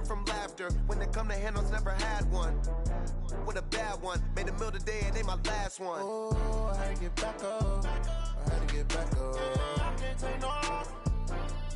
from laughter. When they come to handles, never had one. With a bad one, made a meal today and ain't my last one. Oh, I had to get back up. I had to get back up. I can't take no loss.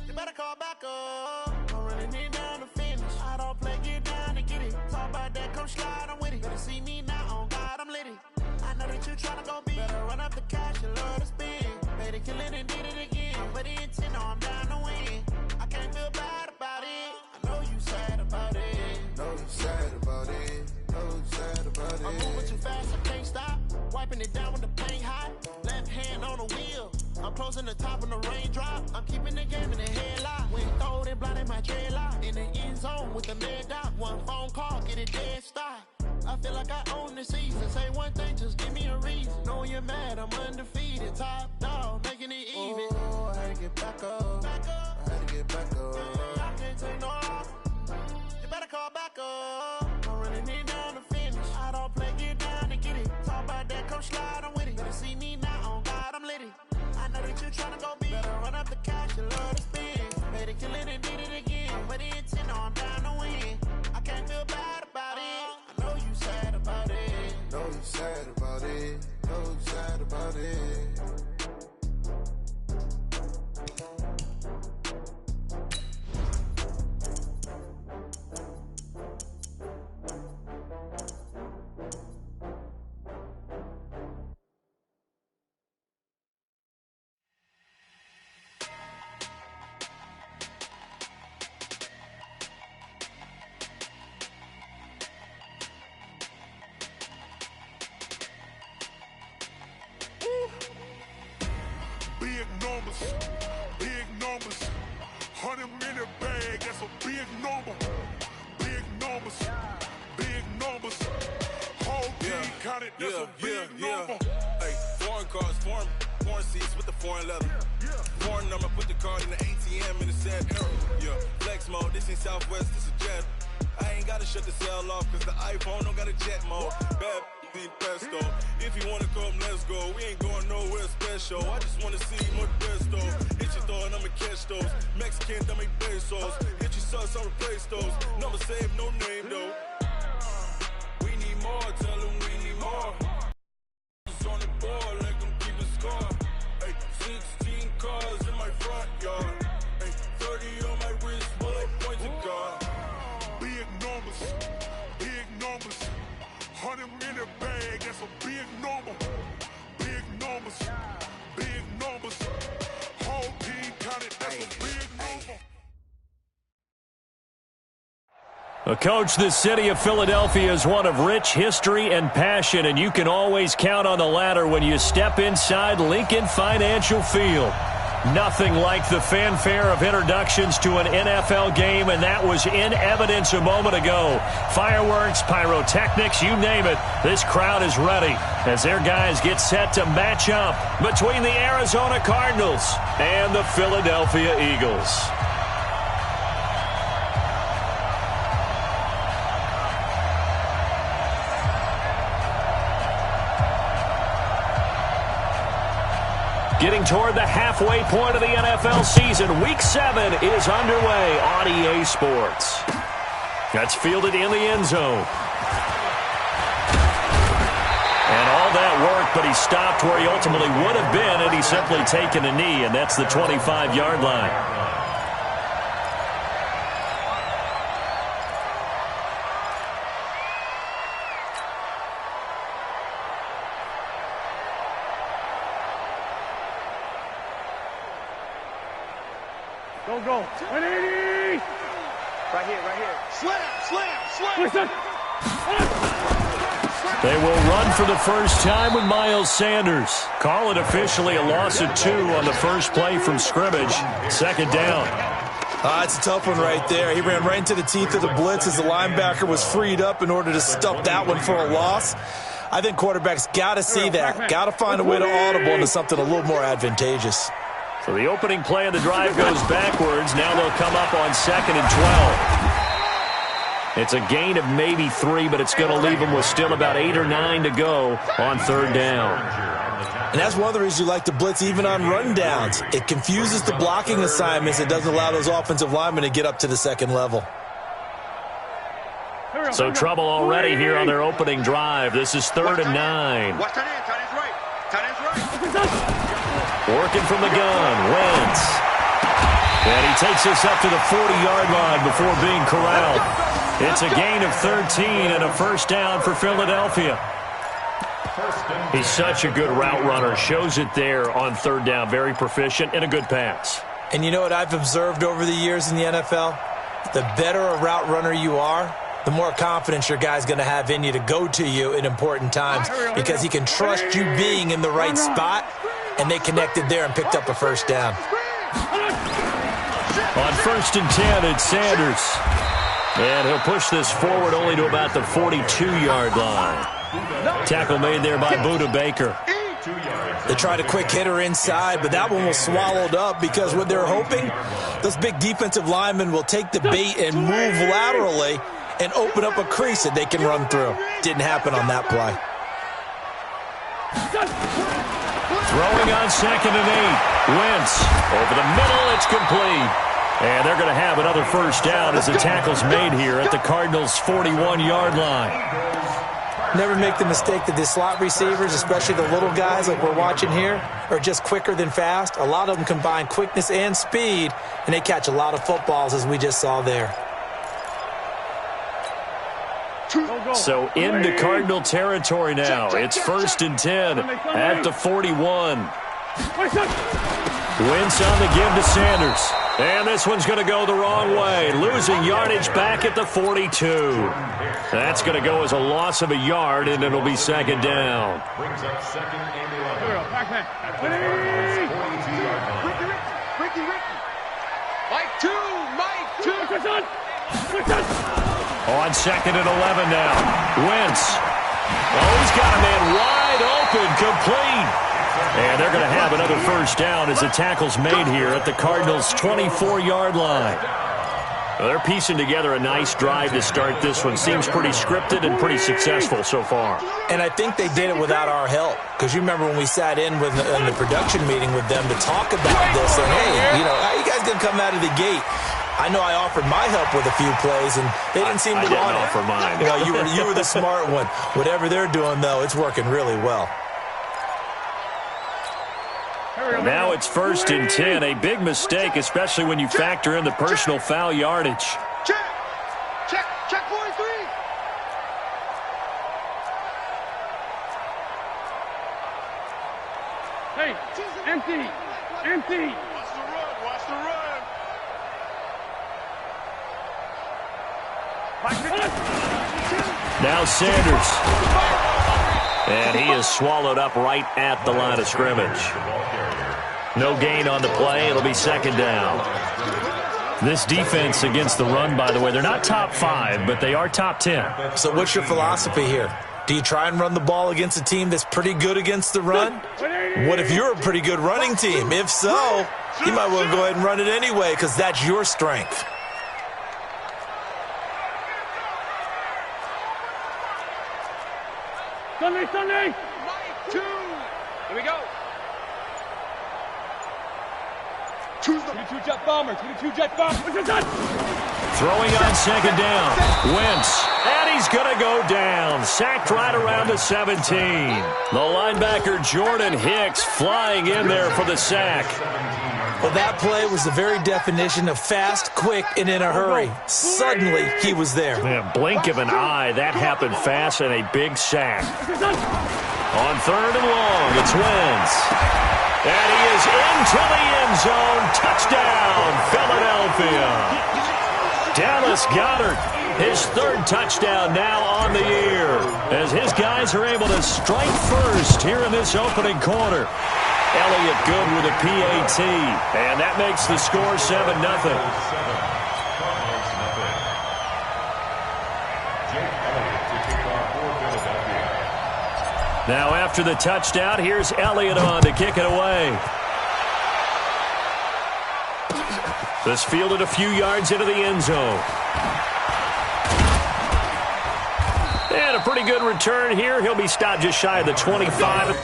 You better call back up. I'm running it down to finish. I don't play, get down to get it. Talk about that, come slide, I'm with it. Better see me now, on God, I'm litty. I know that you tryna go big. Better run up the cash, you love to spin. Made it, kill it, and did it again. But the intent, no, I'm down to win. I can't feel bad about it. I know you sad about it. Know you sad about it. Know you sad about it. I'm moving too fast, I can't stop. Wiping it down with the paint hot. Left hand on the wheel. I'm closing the top when the raindrop. I'm keeping the game in the headlock. When throwed it, blinded my dreadlock. In the end zone with the mad dot. One phone call, get it dead stop. I feel like I own the season. Say one thing, just give me a reason. Know you're mad, I'm undefeated. Top dog, making it even. Oh, I had to get back up. I had to get back up. I can't take no loss. You better call back up. I'm running it down to finish. I don't play, get down to get it. Talk about that, come slide, I'm with it. Better see me now, on God, I'm litty. I know that you tryna go big. Better run up the cash, you love to spin. Made it, kill it, and did it again. But the intent, no, I'm down to win. I can't feel bad about it. I know you sad about it. Know you sad about it. Know you sad about it. Big numbers, 100-minute bag, that's a big number. Big numbers, big numbers. Whole team counted, that's a big number. Hey, foreign cars, foreign seats with the foreign leather. Foreign number, put the card in the ATM in the sad era. Yeah, flex mode, this ain't Southwest, this a jet. I ain't gotta shut the cell off, cause the iPhone don't got a jet mode. Bad pesto. If you wanna come, let's go. We ain't going nowhere special. I just wanna see more best though. Hit your throw and I'ma catch those. Mexican, I make pesos. Hit your sauce, I'll replace those. Number save, no name though. We need more, tell them we need more. It's on the board, let them keep a score. Hey, 16 cars in my front yard. Hey, 30 on my wrist, bullet points of God. Big numbers, big numbers. 100-minute bag, that's a big number. Big numbers, big numbers. Whole team counted, that's a big number. Coach, the city of Philadelphia is one of rich history and passion, and you can always count on the latter when you step inside Lincoln Financial Field. Nothing like the fanfare of introductions to an NFL game, and that was in evidence a moment ago. Fireworks, pyrotechnics, you name it. This crowd is ready as their guys get set to match up between the Arizona Cardinals and the Philadelphia Eagles. Getting toward the halfway point of the NFL season, Week 7 is underway on EA Sports. That's fielded in the end zone. And all that work, but he stopped where he ultimately would have been had he simply taken a knee, and that's the 25-yard line. Go. 180! Right here. Slam! Listen! They will run for the first time with Miles Sanders. Call it officially a loss of 2 on the first play from scrimmage. Second down. It's a tough one right there. He ran right into the teeth of the blitz as the linebacker was freed up in order to stuff that one for a loss. I think quarterbacks got to see that. Got to find a way to audible into something a little more advantageous. So the opening play of the drive goes backwards. Now they'll come up on 2nd and 12. It's a gain of maybe 3, but it's going to leave them with still about 8 or 9 to go on 3rd down. And that's one of the reasons you like to blitz even on rundowns. It confuses the blocking assignments. It doesn't allow those offensive linemen to get up to the second level. So trouble already here on their opening drive. This is 3rd and 9. Watch tight end. Tight end's right. Tight end's right. Working from the gun, Wentz. And he takes this up to the 40-yard line before being corralled. It's a gain of 13 and a first down for Philadelphia. He's such a good route runner. Shows it there on 3rd down. Very proficient and a good pass. And you know what I've observed over the years in the NFL? The better a route runner you are, the more confidence your guy's going to have in you to go to you in important times because he can trust you being in the right spot, and they connected there and picked up a first down. On 1st and 10, it's Sanders. And he'll push this forward only to about the 42-yard line. Tackle made there by Buda Baker. They tried a quick hitter inside, but that one was swallowed up because what they're hoping, those big defensive linemen will take the bait and move laterally and open up a crease that they can run through. Didn't happen on that play. Throwing on 2nd and 8. Wentz over the middle. It's complete. And they're going to have another first down as the tackle's made here at the Cardinals' 41-yard line. Never make the mistake that the slot receivers, especially the little guys like we're watching here, are just quicker than fast. A lot of them combine quickness and speed, and they catch a lot of footballs, as we just saw there. So into Cardinal territory now. It's 1st and 10 at the 41. Wentz on the give to Sanders. And this one's going to go the wrong way. Losing yardage back at the 42. That's going to go as a loss of a yard, and it'll be 2nd down. Brings up 2nd and 11. On 2nd and 11 now. Wentz. Oh, he's got a man wide open, complete. And they're going to have another first down as the tackle's made here at the Cardinals' 24-yard line. Well, they're piecing together a nice drive to start this one. Seems pretty scripted and pretty successful so far. And I think they did it without our help. Because you remember when we sat in the production meeting with them to talk about this. And, hey, you know, how you guys going to come out of the gate? I know I offered my help with a few plays, and they didn't seem to want it. Offer mine. You know, you were the smart one. Whatever they're doing, though, it's working really well. Now it's 1st and 10. A big mistake, especially when you factor in the personal foul yardage. Check, boys, 3. Hey, empty. Watch the run. Now Sanders. And he is swallowed up right at the line of scrimmage. No gain on the play. It'll be 2nd down. This defense against the run, by the way, they're not top 5, but they are top 10. So what's your philosophy here? Do you try and run the ball against a team that's pretty good against the run? What if you're a pretty good running team? If so, you might want to go ahead and run it anyway because that's your strength. Sunday. 2. Here we go. 22 jet bomber. Throwing on 2nd down. Wentz. And he's going to go down. Sacked right around the 17. The linebacker Jordan Hicks flying in there for the sack. Well, that play was the very definition of fast, quick, and in a hurry. Suddenly, he was there. Yeah, blink of an eye. That happened fast and a big sack. On 3rd and long, it's Wentz. And he is into the end zone. Touchdown, Philadelphia. Dallas Goedert, his 3rd touchdown now on the year, as his guys are able to strike first here in this opening quarter. Elliott good with a PAT, and that makes the score 7-0. Now after the touchdown, here's Elliott on to kick it away. This fielded a few yards into the end zone. And a pretty good return here. He'll be stopped just shy of the 25.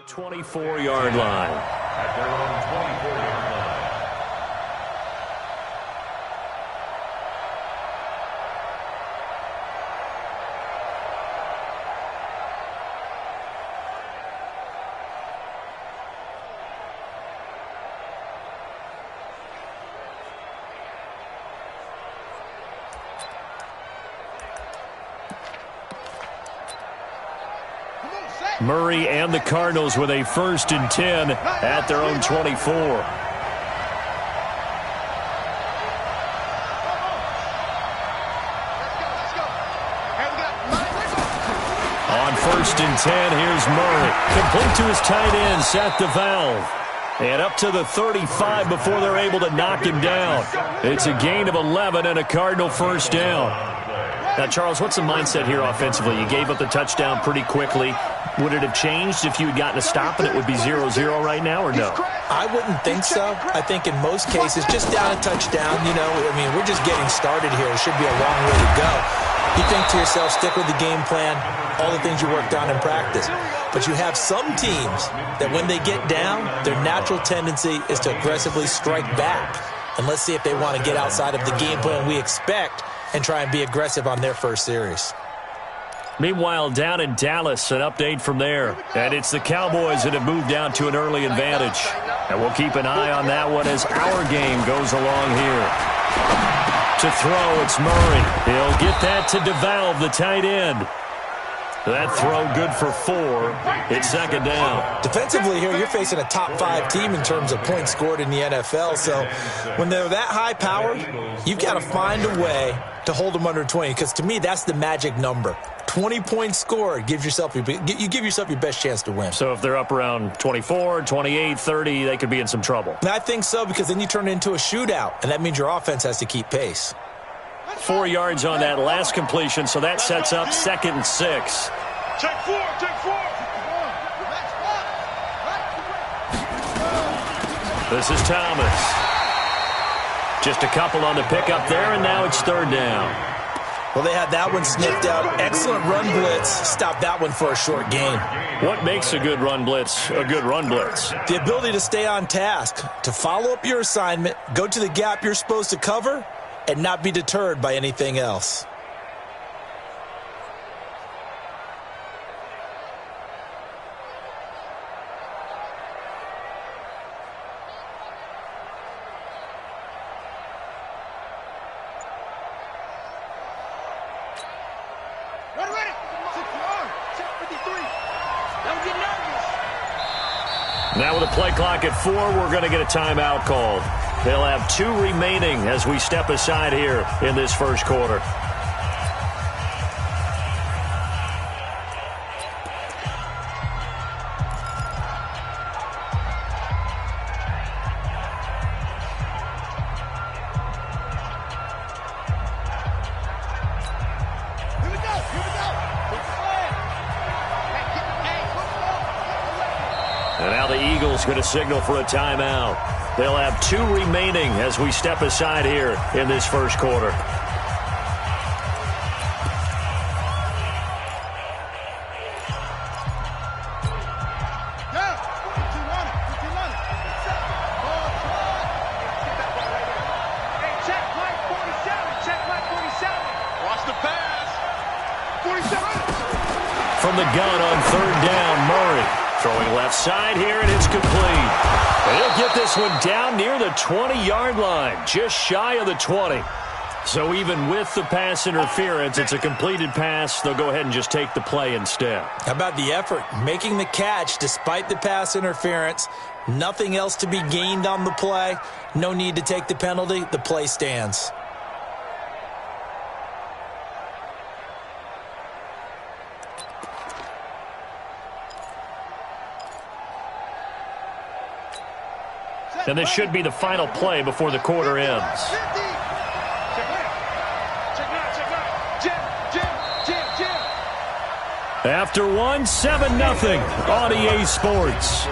24-yard line. At their own 24-yard line. Murray and the Cardinals with a 1st and 10 at their own 24. On 1st and 10, here's Murray. Complete to his tight end, Seth DeValve. And up to the 35 before they're able to knock him down. It's a gain of 11 and a Cardinal 1st down. Now, Charles, what's the mindset here offensively? You gave up the touchdown pretty quickly. Would it have changed if you had gotten a stop and it would be 0-0 right now, or no? I wouldn't think so. I think in most cases, just down a touchdown, you know, I mean, we're just getting started here. It should be a long way to go. You think to yourself, stick with the game plan, all the things you worked on in practice. But you have some teams that when they get down, their natural tendency is to aggressively strike back. And let's see if they want to get outside of the game plan we expect and try and be aggressive on their first series. Meanwhile, down in Dallas, an update from there. And it's the Cowboys that have moved down to an early advantage. And we'll keep an eye on that one as our game goes along here. To throw, it's Murray. He'll get that to DeValve, the tight end. That throw good for 4. It's 2nd down. Defensively here, you're facing a top 5 team in terms of points scored in the NFL. So when they're that high powered, you've got to find a way to hold them under 20. Because to me, that's the magic number. 20 points scored, you give yourself your best chance to win. So if they're up around 24, 28, 30, they could be in some trouble. And I think so, because then you turn it into a shootout, and that means your offense has to keep pace. 4 yards on that last completion, so that sets up 2nd and 6. Check 4, check 4. This is Thomas. Just a couple on the pickup there, and now it's 3rd down. Well, they had that one sniffed out. Excellent run blitz. Stopped that one for a short gain. What makes a good run blitz a good run blitz? The ability to stay on task, to follow up your assignment, go to the gap you're supposed to cover, and not be deterred by anything else. Now with a play clock at 4, we're going to get a timeout called. They'll have 2 remaining as we step aside here in this first quarter. And now the Eagles going to signal for a timeout. They'll have 2 remaining as we step aside here in this first quarter. From the gun on 3rd down, Murray. Throwing left side here, and it's complete. And he'll get this one down near the 20-yard line, just shy of the 20. So even with the pass interference, it's a completed pass. They'll go ahead and just take the play instead. How about the effort? Making the catch despite the pass interference. Nothing else to be gained on the play. No need to take the penalty. The play stands. And this should be the final play before the quarter ends. After 1, 7-0 on EA Sports.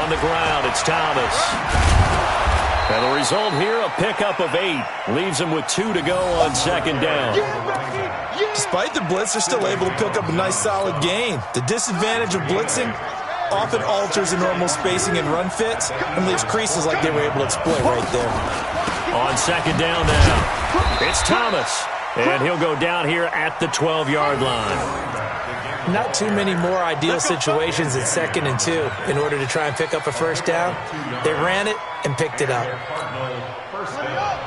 on the ground. It's Thomas. And the result here, a pickup of 8. Leaves him with 2 to go on second down. Despite the blitz, they're still able to pick up a nice solid gain. The disadvantage of blitzing often alters the normal spacing and run fits and leaves creases like they were able to exploit right there. On second down now, it's Thomas. And he'll go down here at the 12-yard line. Not too many more ideal situations at 2nd and 2 in order to try and pick up a first down. They ran it and picked it up. First down.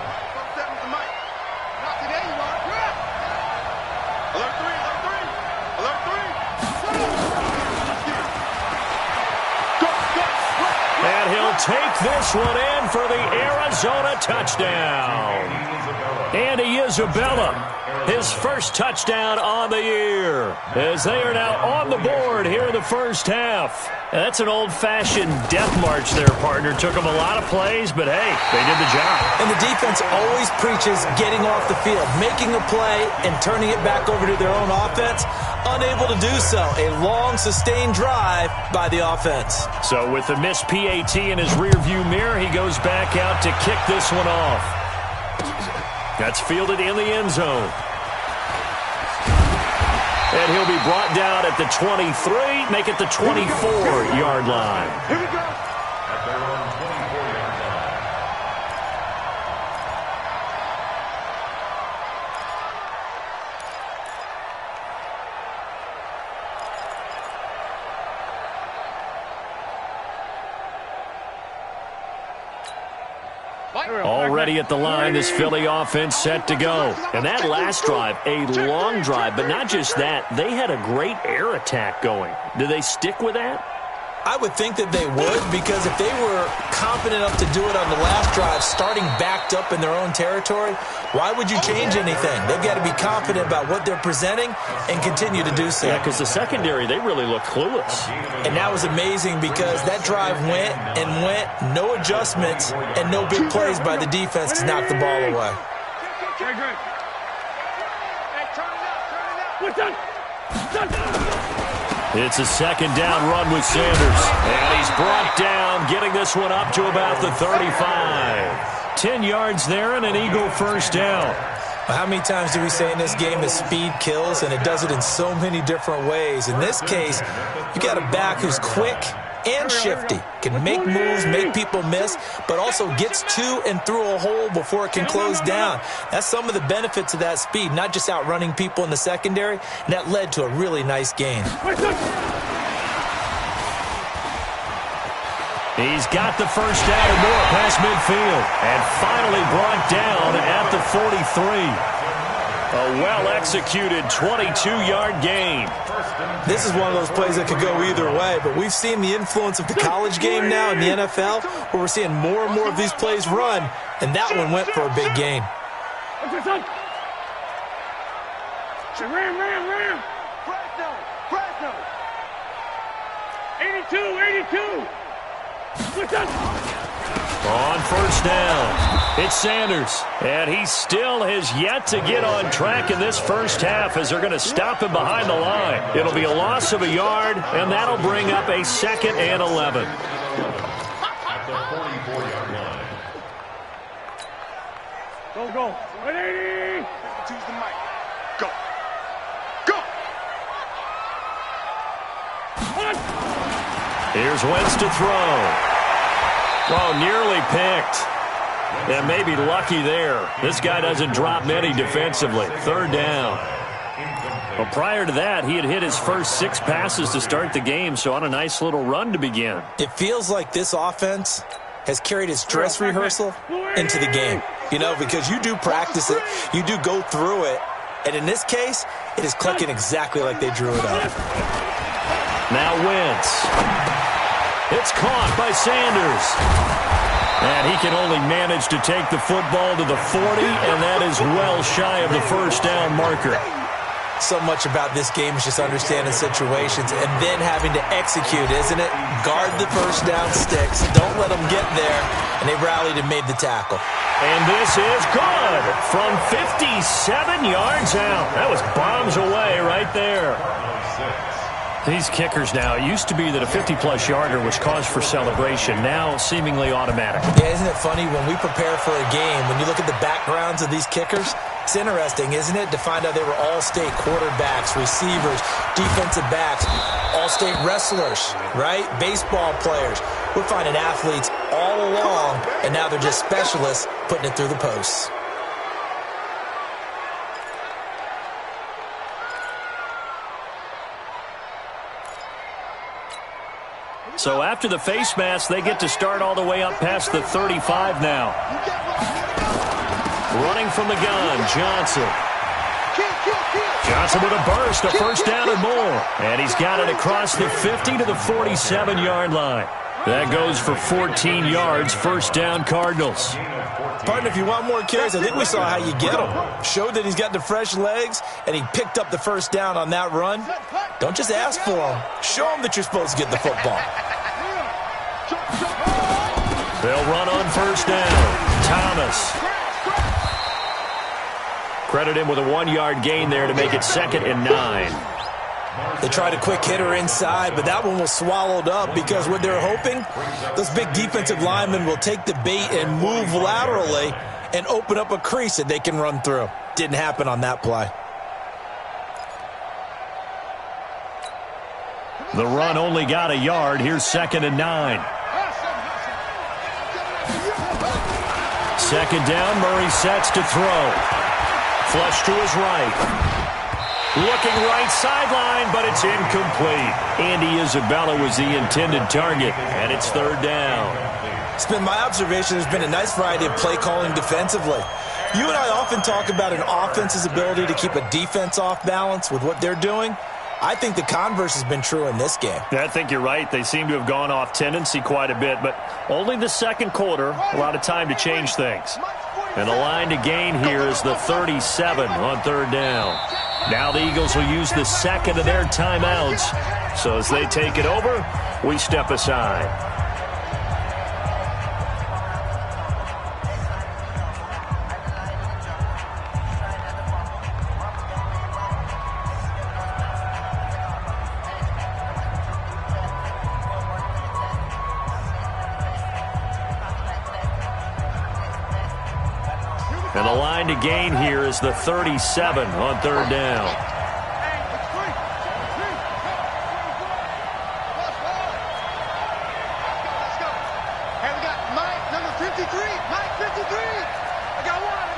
And he'll take this one in for the Arizona touchdown. Andy Isabella, his first touchdown on the year, as they are now on the board here in the first half. That's an old-fashioned death march there, partner. Took them a lot of plays, but hey, they did the job. And the defense always preaches getting off the field, making a play and turning it back over to their own offense. Unable to do so. A long, sustained drive by the offense. So with the missed PAT in his rearview mirror, he goes back out to kick this one off. That's fielded in the end zone. And he'll be brought down at the 23, make it the 24-yard line. Here we go. At their own 24-yard line. Already at the line, this Philly offense set to go. And that last drive, a long drive, but not just that. They had a great air attack going. Do they stick with that? I would think that they would, because if they were confident enough to do it on the last drive, starting backed up in their own territory, why would you change anything? They've got to be confident about what they're presenting and continue to do so. Yeah, because the secondary, they really look clueless. And that was amazing because that drive went and went, no adjustments, and no big plays by the defense to knock the ball away. Very good. Hey, turn it up. What's done? It's a second down run with Sanders. And he's brought down, getting this one up to about the 35. 10 yards there and an Eagle first down. Well, how many times do we say in this game that speed kills, and it does it in so many different ways? In this case, you got a back who's quick and shifty, can make moves, make people miss, but also gets to and through a hole before it can close down. That's some of the benefits of that speed, not just outrunning people in the secondary, and that led to a really nice gain. He's got the first down and more past midfield, and finally brought down at the 43. A well-executed 22-yard gain. This is one of those plays that could go either way, but we've seen the influence of the college game now in the NFL, where we're seeing more and more of these plays run, and that one went for a big gain. Ram. Fresno. 82. What's up? On first down, it's Sanders, and he still has yet to get on track in this first half as they're going to stop him behind the line. It'll be a loss of a yard, and that'll bring up a 2nd and 11. At the 44-yard line. Go. 180. Choose the mic. Go. Here's Wentz to throw. Oh, nearly picked. And maybe lucky there. This guy doesn't drop many defensively. 3rd down. Well, prior to that, he had hit his first 6 passes to start the game, so on a nice little run to begin. It feels like this offense has carried its dress rehearsal into the game. You know, because you do practice it, you do go through it, and in this case, it is clicking exactly like they drew it up. Now Wentz. It's caught by Sanders. And he can only manage to take the football to the 40, and that is well shy of the first down marker. So much about this game is just understanding situations and then having to execute, isn't it? Guard the first down sticks. Don't let them get there. And they rallied and made the tackle. And this is good from 57 yards out. That was bombs away right there. These kickers now, it used to be that a 50-plus yarder was cause for celebration. Now, seemingly automatic. Yeah, isn't it funny when we prepare for a game, when you look at the backgrounds of these kickers, it's interesting, isn't it, to find out they were all-state quarterbacks, receivers, defensive backs, all-state wrestlers, right? Baseball players. We're finding athletes all along, and now they're just specialists putting it through the posts. So after the face mask, they get to start all the way up past the 35 now. Running from the gun, Johnson. Johnson with a burst, a first down and more. And he's got it across the 50 to the 47-yard line. That goes for 14 yards, first down Cardinals. Partner, if you want more carries, I think we saw how you get him. Showed that he's got the fresh legs, and he picked up the first down on that run. Don't just ask for him. Show him that you're supposed to get the football. They'll run on first down. Thomas. Credit him with a 1-yard gain there to make it 2nd and 9. They tried a quick hitter inside, but that one was swallowed up because what they're hoping, those big defensive linemen will take the bait and move laterally and open up a crease that they can run through. Didn't happen on that play. The run only got a yard. Here's 2nd and 9. 2nd down, Murray sets to throw. Flush to his right. Looking right sideline, but it's incomplete. Andy Isabella was the intended target, and it's 3rd down. It's been my observation there's been a nice variety of play calling defensively. You and I often talk about an offense's ability to keep a defense off balance with what they're doing. I think the converse has been true in this game. I think you're right. They seem to have gone off tendency quite a bit, but only the second quarter, a lot of time to change things. And the line to gain here is the 37 on 3rd down. Now the Eagles will use the second of their timeouts. So as they take it over, we step aside. And the line to gain here is the 37 on 3rd down. Hey, we got Mike, number 53. Mike, 53. I got one.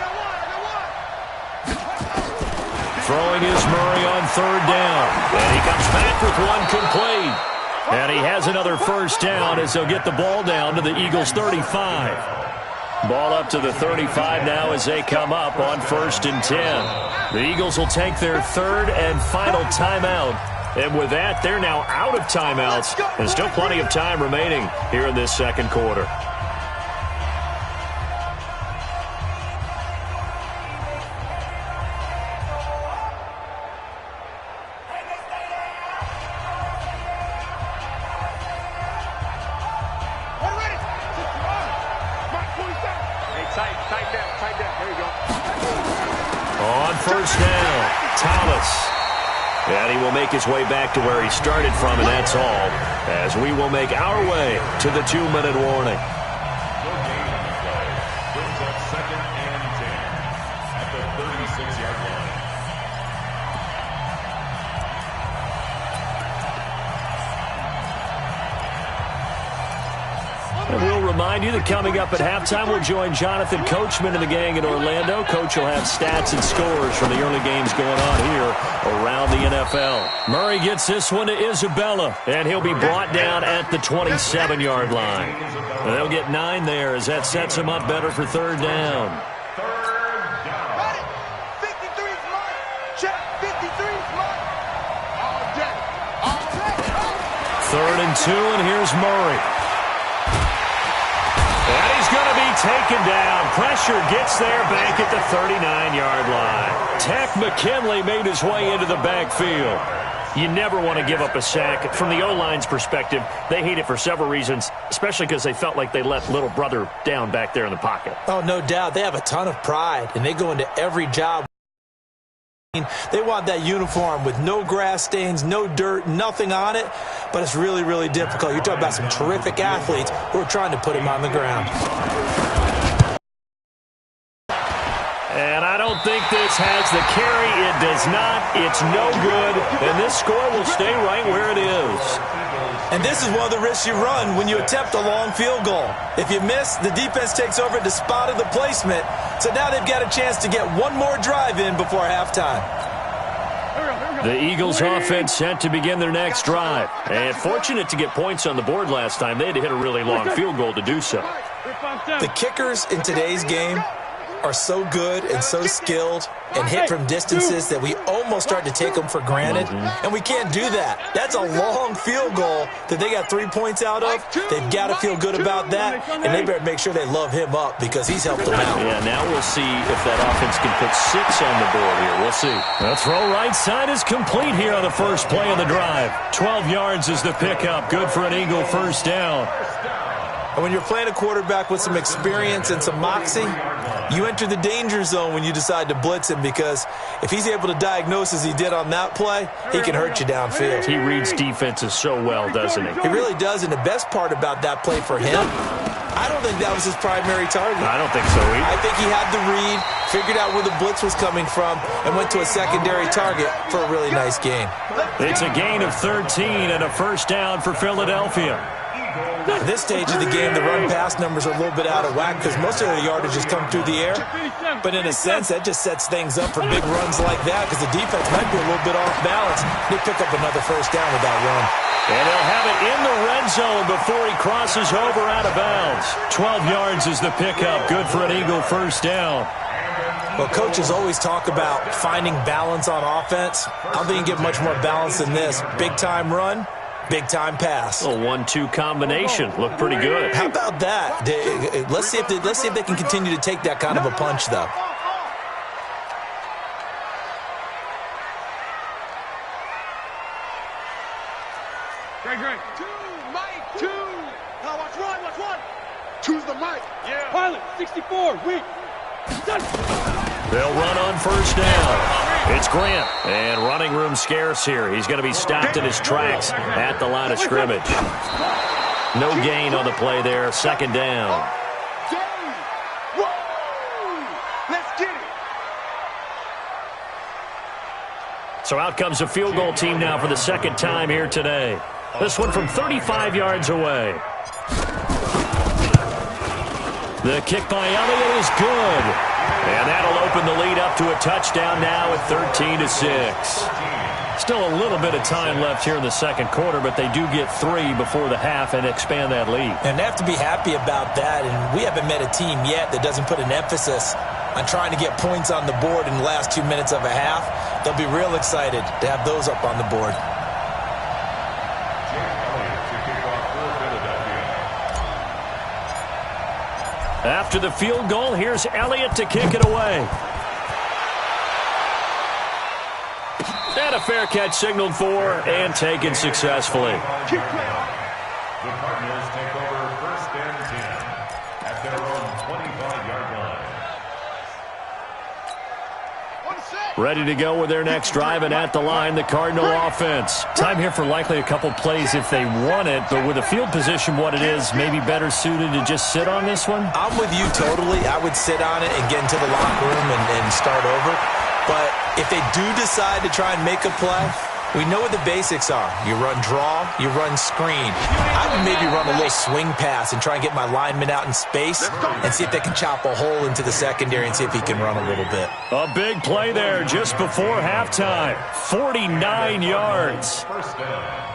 Throwing is Murray on 3rd down. And he comes back with one complete. And he has another first down as they'll get the ball down to the Eagles' 35. Ball up to the 35 now as they come up on 1st and 10. The Eagles will take their 3rd and final timeout. And with that, they're now out of timeouts. And still plenty of time remaining here in this second quarter. On first down, Thomas. And he will make his way back to where he started from, and that's all, as we will make our way to the 2-minute warning. Brings up 2nd and 10 at the 36-yard line. And we'll remind you that coming up at halftime, we'll join Jonathan Coachman and the gang in Orlando. Coach will have stats and scores from the early games going on here around the NFL. Murray gets this one to Isabella, and he'll be brought down at the 27-yard line. And they'll get 9 there as that sets him up better for 3rd down. 53's mine. Check. 53's mine. All day. All day. 3rd and 2, and here's Murray. And he's going to be taken down. Pressure gets there back at the 39-yard line. Tack McKinley made his way into the backfield. You never want to give up a sack. From the O-line's perspective, they hate it for several reasons, especially because they felt like they let little brother down back there in the pocket. Oh, no doubt. They have a ton of pride, and they go into every job They want that uniform with no grass stains, no dirt, nothing on it, but it's really, really difficult. You're talking about some terrific athletes who are trying to put him on the ground. And I don't think this has the carry. It does not. It's no good. And this score will stay right where it is. And this is one of the risks you run when you attempt a long field goal. If you miss, the defense takes over at the spot of the placement. So now they've got a chance to get one more drive in before halftime. The Eagles offense set to begin their next drive. And fortunate to get points on the board last time. They had to hit a really long field goal to do so. The kickers in today's game are so good and so skilled and hit from distances that we almost start to take them for granted, and we can't do that. That's a long field goal that they got 3 points out of. They've got to feel good about that, and they better make sure they love him up because he's helped them out. Yeah, now we'll see if that offense can put 6 on the board here. We'll see. The throw right side is complete here on the first play of the drive. 12 yards is the pickup. Good for an Eagle first down. And when you're playing a quarterback with some experience and some moxie, you enter the danger zone when you decide to blitz him because if he's able to diagnose as he did on that play, he can hurt you downfield. He reads defenses so well, doesn't he? He really does, and the best part about that play for him, I don't think that was his primary target. I don't think so either. I think he had the read, figured out where the blitz was coming from, and went to a secondary target for a really nice gain. It's a gain of 13 and a first down for Philadelphia. At this stage of the game, the run-pass numbers are a little bit out of whack because most of the yardage has come through the air. But in a sense, that just sets things up for big runs like that because the defense might be a little bit off balance. They pick up another first down with that run. And they'll have it in the red zone before he crosses over out of bounds. 12 yards is the pickup. Good for an Eagle first down. Well, coaches always talk about finding balance on offense. I don't think you can get much more balance than this. Big-time run. Big-time pass. A 1-2 combination. Looked pretty good. How about that? Let's see if they can continue to take that kind of a punch, though. Great. 2, Mike, 2. Now watch one. Choose the Mike. Yeah. Pilot, 64, weak. They'll run on first down. It's Grant, and running room scarce here. He's going to be stopped in his tracks at the line of scrimmage. No gain on the play there. Second down. Let's get it. So out comes a field goal team now for the second time here today. This one from 35 yards away. The kick by Elliott is good. And that'll open the lead up to a touchdown now at 13-6. Still a little bit of time left here in the second quarter, but they do get 3 before the half and expand that lead. And they have to be happy about that, and we haven't met a team yet that doesn't put an emphasis on trying to get points on the board in the last 2 minutes of a half. They'll be real excited to have those up on the board. After the field goal, here's Elliott to kick it away. And a fair catch signaled for and taken successfully. The Cardinals take over first and 10 at their own 25-yard line. Ready to go with their next drive, and at the line, the Cardinal offense. Time here for likely a couple plays if they want it, but with the field position what it is, maybe better suited to just sit on this one? I'm with you totally. I would sit on it and get into the locker room and start over. But if they do decide to try and make a play, we know what the basics are. You run draw, you run screen. I would maybe run a little swing pass and try and get my lineman out in space and see if they can chop a hole into the secondary and see if he can run a little bit. A big play there just before halftime. 49 yards. First down.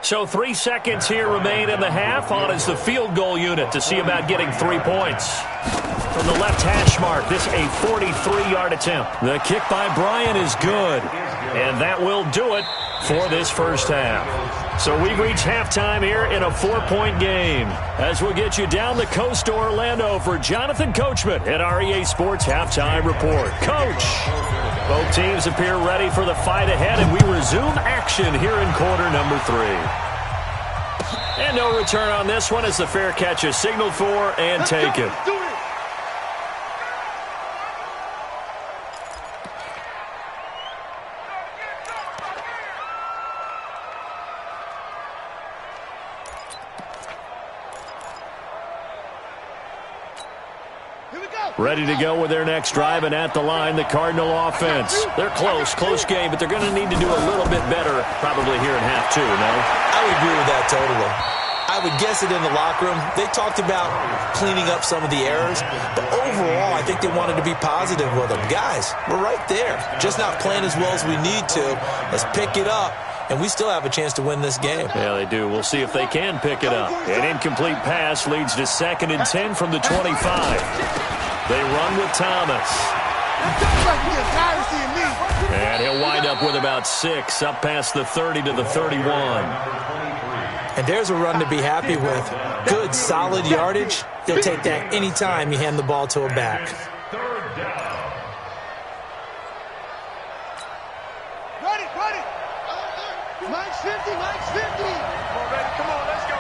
So 3 seconds here remain in the half. On is the field goal unit to see about getting 3 points. From the left hash mark, this a 43-yard attempt. The kick by Bryant is good. And that will do it for this first half. So we've reached halftime here in a 4-point game. As we'll get you down the coast to Orlando for Jonathan Coachman at our EA Sports Halftime Report. Coach, both teams appear ready for the fight ahead, and we resume action here in quarter number 3. And no return on this one as the fair catch is signaled for and taken. Ready to go with their next drive, and at the line, the Cardinal offense. They're close game, but they're going to need to do a little bit better probably here in half two, no? I would agree with that totally. I would guess it in the locker room. They talked about cleaning up some of the errors, but overall, I think they wanted to be positive with them. Guys, we're right there. Just not playing as well as we need to. Let's pick it up, and we still have a chance to win this game. Yeah, they do. We'll see if they can pick it up. An incomplete pass leads to 2nd and 10 from the 25. They run with Thomas. And he'll wind up with about 6, up past the 30 to the 31. And there's a run to be happy with. Good, solid yardage. They'll take that anytime you hand the ball to a back. Ready. Mike's 50. Come on, baby. Come on, let's go.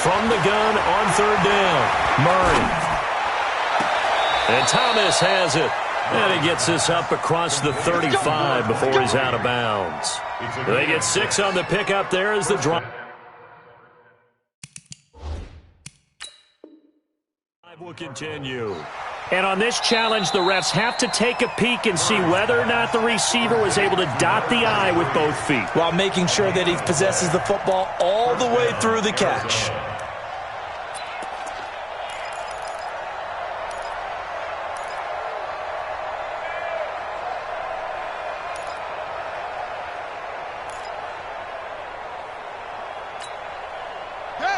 From the gun on 3rd down, Murray. And Thomas has it. And he gets this up across the 35 before he's out of bounds. They get 6 on the pickup there as the drive will continue. And on this challenge, the refs have to take a peek and see whether or not the receiver was able to dot the I with both feet, while making sure that he possesses the football all the way through the catch.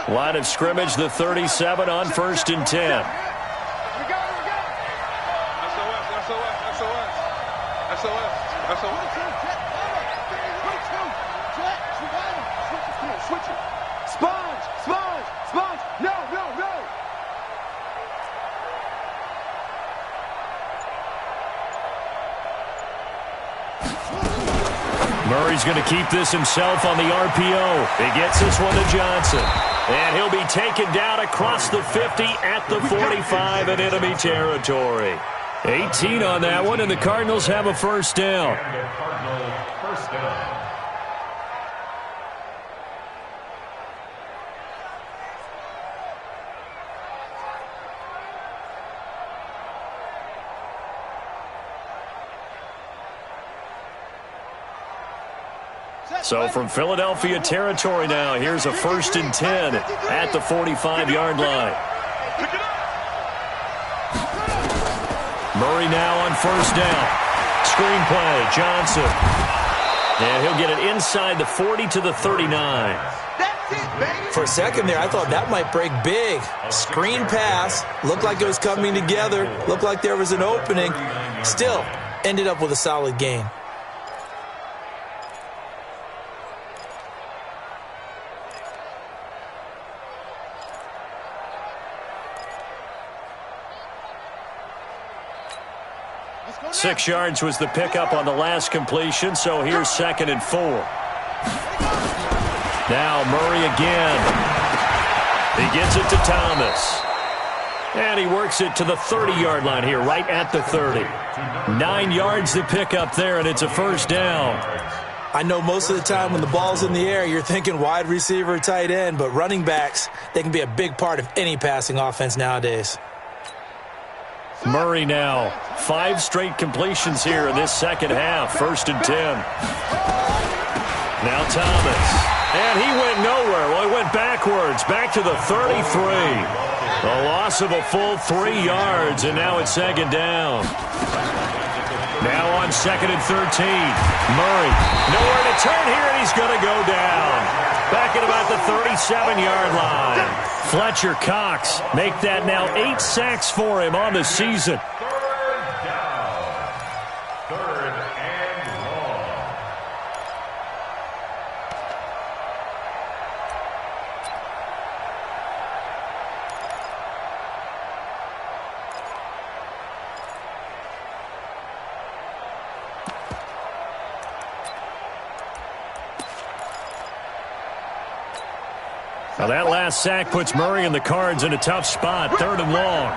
Line of scrimmage, the 37 on 1st and 10. Sponge. No. Murray's going to keep this himself on the RPO. He gets this one to Johnson. And he'll be taken down across the 50 at the 45 in enemy territory. 18 on that one, and the Cardinals have a 1st down. So from Philadelphia territory now, here's a 1st and 10 at the 45-yard line. Murray now on 1st down. Screen play, Johnson. And he'll get it inside the 40 to the 39. For a second there, I thought that might break big. Screen pass. Looked like it was coming together. Looked like there was an opening. Still, ended up with a solid gain. Six yards was the pickup on the last completion, so here's 2nd and 4. Now Murray again. He gets it to Thomas. And he works it to the 30-yard line here, right at the 30. 9 yards the pickup there, and it's a 1st down. I know most of the time when the ball's in the air, you're thinking wide receiver, tight end, but running backs, they can be a big part of any passing offense nowadays. Murray now, 5 straight completions here in this second half. 1st and 10. Now Thomas. And he went nowhere. Well, he went backwards, back to the 33. A loss of a full 3 yards, and now it's 2nd down. Now on 2nd and 13. Murray, nowhere to turn here, and he's going to go down. Back at about the 37-yard line. Fletcher Cox make that now 8 sacks for him on the season. 3rd down. 3rd and long. Now that last sack puts Murray and the Cards in a tough spot, 3rd and long.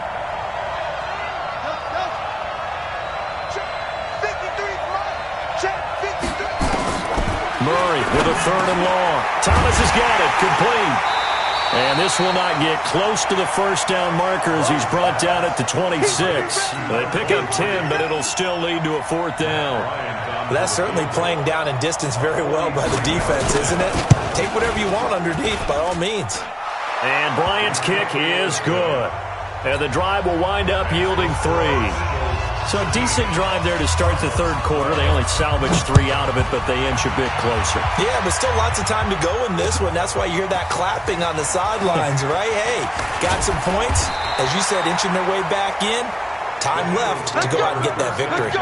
Murray with a 3rd and long. Thomas has got it, complete. And this will not get close to the first down marker as he's brought down at the 26. They pick up 10, but it'll still lead to a 4th down. That's certainly playing down in distance very well by the defense, isn't it? Take whatever you want underneath, by all means. And Bryant's kick is good. And the drive will wind up yielding 3. So a decent drive there to start the 3rd quarter. They only salvaged 3 out of it, but they inch a bit closer. Yeah, but still lots of time to go in this one. That's why you hear that clapping on the sidelines, right? Hey, got some points. As you said, inching their way back in. Time left to go out and get that victory.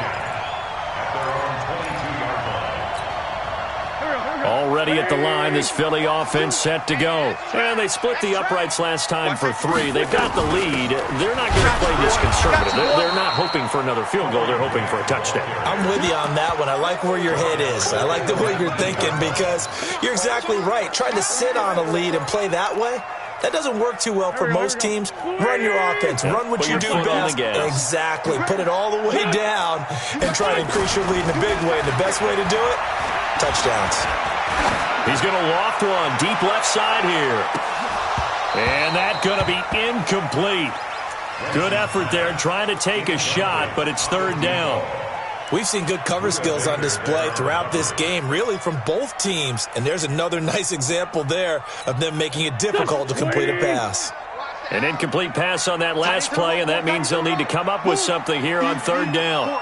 Already at the line, this Philly offense set to go. And they split the uprights last time for 3. They've got the lead. They're not going to play this conservative. They're not hoping for another field goal. They're hoping for a touchdown. I'm with you on that one. I like where your head is. I like the way you're thinking because you're exactly right. Trying to sit on a lead and play that way, that doesn't work too well for most teams. Run your offense. Run what you do best. Exactly. Put it all the way down and try to increase your lead in a big way. And the best way to do it, touchdowns. He's going to loft one deep left side here. And that's going to be incomplete. Good effort there trying to take a shot, but it's 3rd down. We've seen good cover skills on display throughout this game, really from both teams. And there's another nice example there of them making it difficult to complete a pass. An incomplete pass on that last play, and that means they'll need to come up with something here on 3rd down.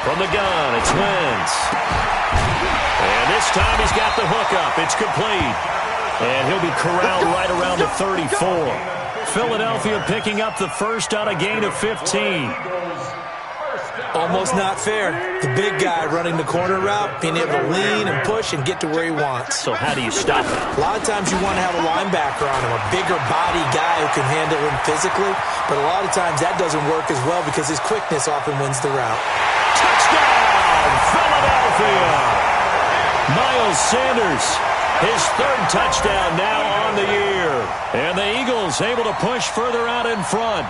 From the gun, it's Wentz. And this time he's got the hook up. It's complete. And he'll be corralled right around the 34. Philadelphia picking up the first on a gain of 15. Almost not fair. The big guy running the corner route, being able to lean and push and get to where he wants. So how do you stop it? A lot of times you want to have a linebacker on him, a bigger body guy who can handle him physically. But a lot of times that doesn't work as well because his quickness often wins the route. Touchdown, Philadelphia! Miles Sanders, his 3rd touchdown now on the year. And the Eagles able to push further out in front.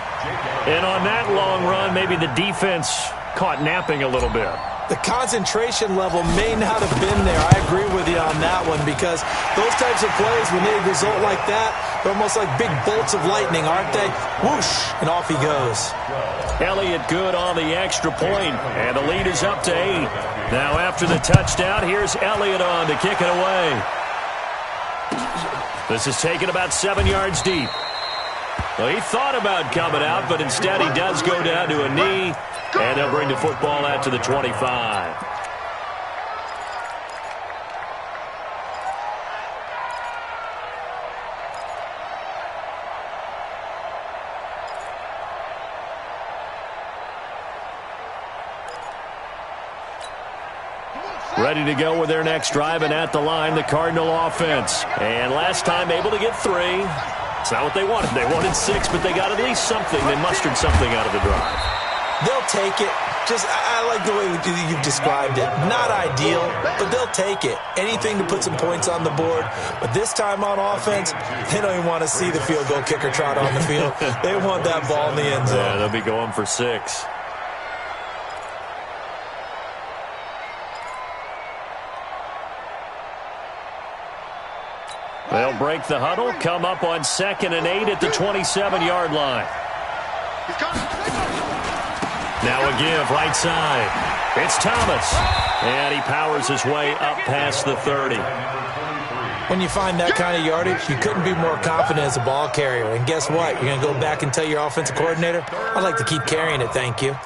And on that long run, maybe the defense caught napping a little bit. The concentration level may not have been there. I agree with you on that one because those types of plays, when they result like that, they're almost like big bolts of lightning, aren't they? Whoosh, and off he goes. Elliott good on the extra point, and the lead is up to 8. Now after the touchdown, here's Elliott on to kick it away. This is taken about 7 yards deep. Well, he thought about coming out, but instead he does go down to a knee, and they'll bring the football out to the 25. Ready to go with their next drive, and at the line, the Cardinal offense. And last time able to get 3. It's not what they wanted. They wanted 6, but they got at least something. They mustered something out of the drive. They'll take it. I like the way you've described it. Not ideal, but they'll take it. Anything to put some points on the board. But this time on offense, they don't even want to see the field goal kicker trot on the field. They want that ball in the end zone. Yeah, they'll be going for 6. They'll break the huddle, come up on 2nd and 8 at the 27-yard line. Now a give right side. It's Thomas. And he powers his way up past the 30. When you find that kind of yardage, you couldn't be more confident as a ball carrier. And guess what? You're going to go back and tell your offensive coordinator, I'd like to keep carrying it, thank you.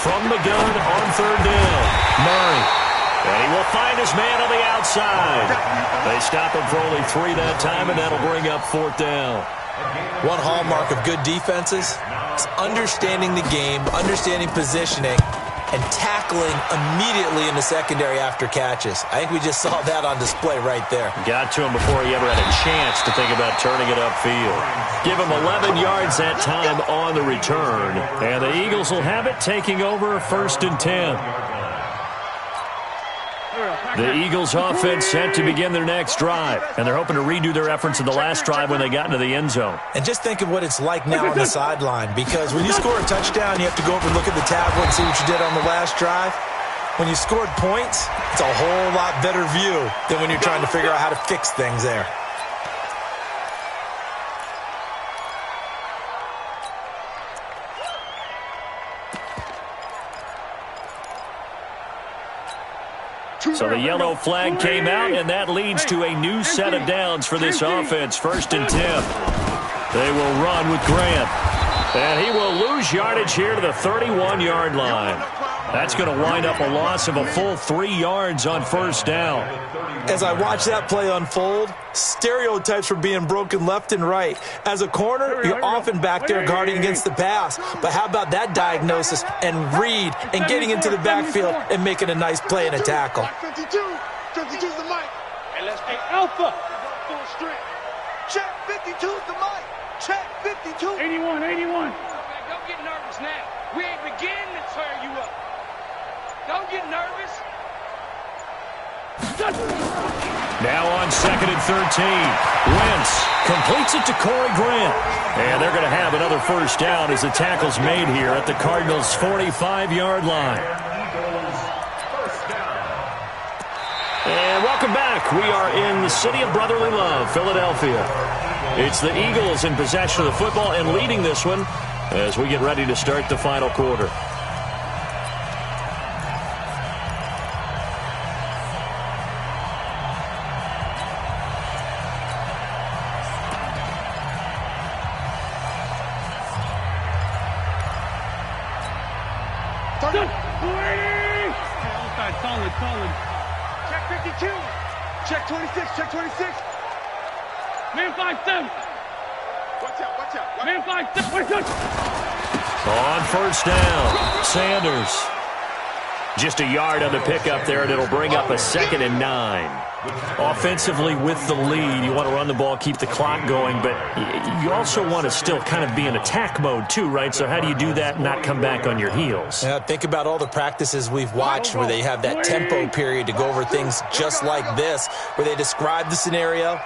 From the gun on 3rd down, Murray. And he will find his man on the outside. They stop him for only 3 that time, and that'll bring up 4th down. One hallmark of good defenses is understanding the game, understanding positioning, and tackling immediately in the secondary after catches. I think we just saw that on display right there. Got to him before he ever had a chance to think about turning it upfield. Give him 11 yards that time on the return. And the Eagles will have it, taking over 1st and 10. The Eagles offense set to begin their next drive, and they're hoping to redo their efforts in the last drive when they got into the end zone. And just think of what it's like now on the sideline, because when you score a touchdown, you have to go over and look at the tablet and see what you did on the last drive. When you scored points, it's a whole lot better view than when you're trying to figure out how to fix things there. So the yellow flag came out, and that leads to a new set of downs for this offense. 1st and 10. They will run with Grant. And he will lose yardage here to the 31-yard line. That's going to wind up a loss of a full 3 yards on 1st down. As I watch that play unfold, stereotypes were being broken left and right. As a corner, you're often back there guarding against the pass. But how about that diagnosis and read and getting into the backfield and making a nice play and a tackle? 52. 52's the mic. And let's get Alpha. Full strength. Check 52's the mic. Check 52. 81, 81. Don't get nervous now. We ain't beginning to tear you up. Don't get nervous. Now on 2nd and 13. Wentz completes it to Corey Grant. And they're going to have another 1st down as the tackle's made here at the Cardinals' 45-yard line. And welcome back. We are in the city of brotherly love, Philadelphia. It's the Eagles in possession of the football and leading this one as we get ready to start the final quarter. Solid. Check 52. Check 26. Check 26. Man 5-7. Watch out. Man 5-7. On 1st down, Sanders. Just a yard on the pickup there, and it'll bring up a 2nd and 9. Offensively with the lead, you want to run the ball, keep the clock going, but you also want to still kind of be in attack mode too, right? So how do you do that and not come back on your heels? Yeah, think about all the practices we've watched where they have that tempo period to go over things just like this, where they describe the scenario,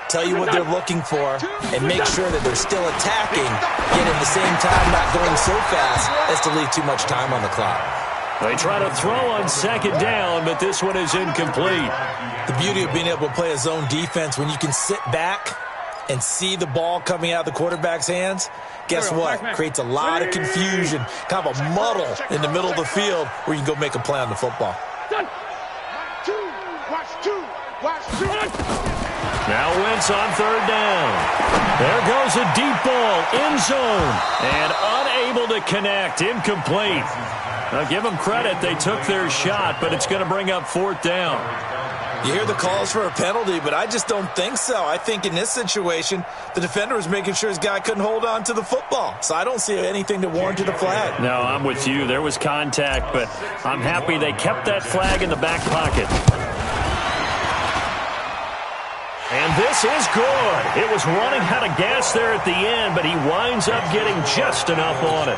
tell you what they're looking for, and make sure that they're still attacking, yet at the same time not going so fast as to leave too much time on the clock. They try to throw on 2nd down, but this one is incomplete. The beauty of being able to play a zone defense when you can sit back and see the ball coming out of the quarterback's hands, guess what? Creates a lot of confusion, kind of a muddle in the middle of the field where you can go make a play on the football. Now Wentz on 3rd down. There goes a deep ball, end zone, and unable to connect, incomplete. Now give them credit, they took their shot, but it's going to bring up 4th down. You hear the calls for a penalty, but I just don't think so. I think in this situation, the defender was making sure his guy couldn't hold on to the football. So I don't see anything to warrant a flag. No, I'm with you. There was contact, but I'm happy they kept that flag in the back pocket. And this is good. It was running out of gas there at the end, but he winds up getting just enough on it.